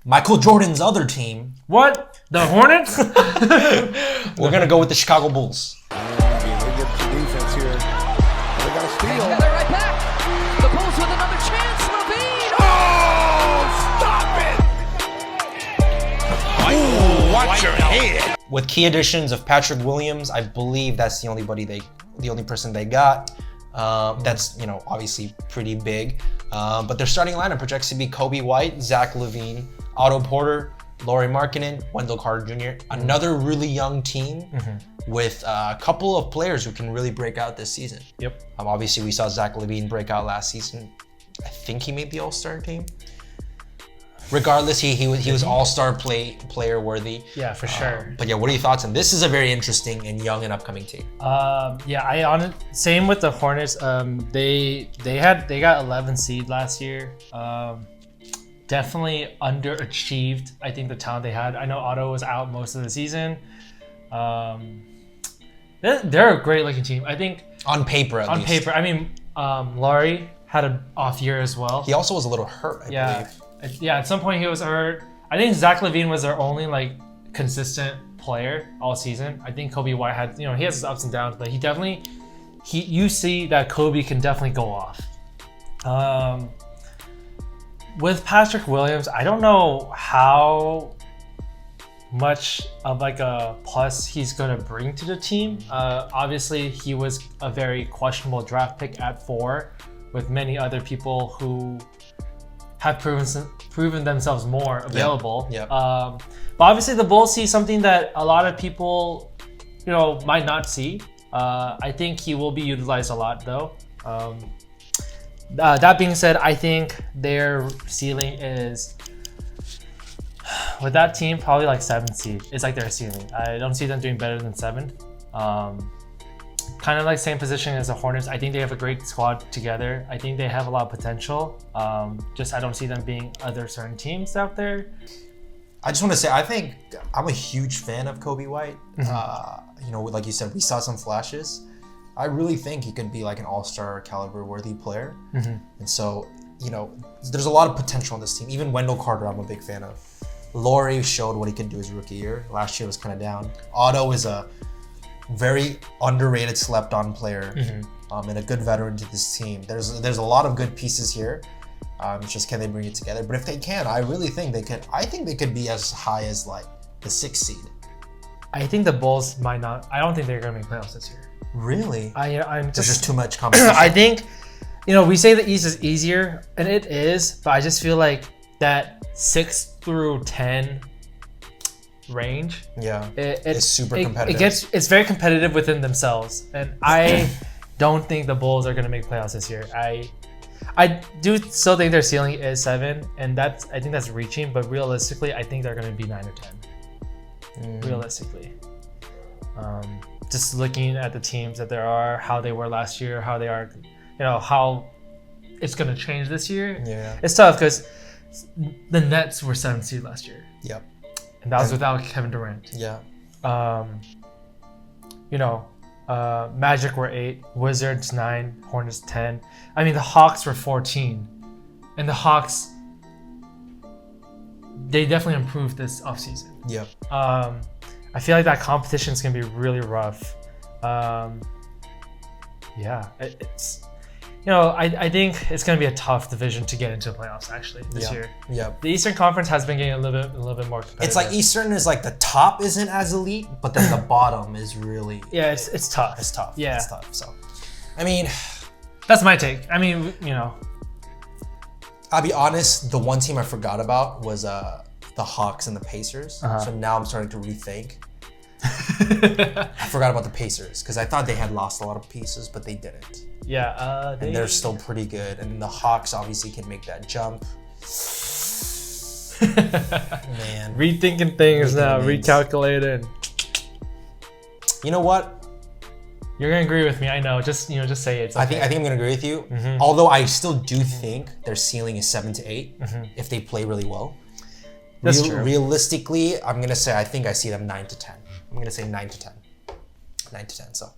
Michael Jordan's other team. What? The Hornets? We're going to go with the Chicago Bulls. They get some defense here. They got a steal. They're right back. The Bulls with another chance. Levine. Oh, stop it! Ooh, watch your head. With key additions of Patrick Williams, I believe that's the only person they got. That's, obviously pretty big. But their starting lineup projects to be Kobe White, Zach LaVine, Otto Porter, Lauri Markkanen, Wendell Carter Jr. Another really young team with a couple of players who can really break out this season. Yep. Obviously, we saw Zach LaVine break out last season. I think he made the All-Star team. Regardless, he was All-Star player worthy. Yeah, for sure. But yeah, what are your thoughts on this? Is a very interesting and young and upcoming team. Same with the Hornets. They got 11 seed last year. Definitely underachieved. I think the talent they had. I know Otto was out most of the season. They're a great looking team. I think on paper, at least. I mean, Lauri had an off year as well. He also was a little hurt, I believe. Yeah, at some point he was hurt. I think Zach LaVine was their only consistent player all season. I think Kobe White had, he has his ups and downs, but you see that Kobe can definitely go off. With Patrick Williams, I don't know how much of a plus he's going to bring to the team. Obviously, he was a very questionable draft pick at 4 with many other people who have proven themselves more available. Yep. But obviously the Bulls see something that a lot of people, might not see. I think he will be utilized a lot though. That being said, I think their ceiling is, with that team, probably 7th seed. It's their ceiling. I don't see them doing better than 7th. Kind of same position as the Hornets. I think they have a great squad together. I think they have a lot of potential. I don't see them being other certain teams out there. I just want to say, I think I'm a huge fan of Kobe White. Like you said, we saw some flashes. I really think he could be an all-star caliber worthy player. And so, there's a lot of potential on this team. Even Wendell Carter, I'm a big fan of. Lauri showed what he could do his rookie year. Last year was kind of down. Otto is a very underrated, slept-on player, and a good veteran to this team. There's a lot of good pieces here. It's just, can they bring it together? But if they can, I really think they could. I think they could be as high as the 6th seed. I think the Bulls might not. I don't think they're going to make playoffs this year. Really? There's just too much competition. I think, we say the East is easier, and it is, but I just feel that 6 through 10 range. Yeah, it's super competitive. It's very competitive within themselves, and I don't think the Bulls are going to make playoffs this year. I do still think their ceiling is 7, and I think that's reaching. But realistically, I think they're going to be 9 or 10. Realistically, just looking at the teams that there are, how they were last year, how they are, how it's going to change this year. Yeah, it's tough because the Nets were 7th seed last year. Yep. And that was without Kevin Durant. Yeah. Magic were 8, Wizards 9, Hornets 10. I mean, the Hawks were 14. And the Hawks, they definitely improved this offseason. Yep. I feel that competition is going to be really rough. It's... I think it's going to be a tough division to get into the playoffs actually this year. Yeah. The Eastern Conference has been getting a little bit more competitive. It's Eastern is the top isn't as elite, but then the bottom is really. Yeah, it's tough. It's tough. Yeah, it's tough. So, I mean, that's my take. I mean, I'll be honest. The one team I forgot about was the Hawks and the Pacers. So now I'm starting to rethink. I forgot about the Pacers because I thought they had lost a lot of pieces, but they didn't. Yeah, and they're still pretty good. And the Hawks obviously can make that jump. Man, rethinking things now, recalculating. You know what? You're gonna agree with me. I know. Just say it. Okay. I think I'm gonna agree with you. Although I still do think their ceiling is 7 to 8 if they play really well. That's true. Realistically, I'm gonna say I think I see them 9 to 10. I'm gonna say 9 to 10. 9 to 10. So.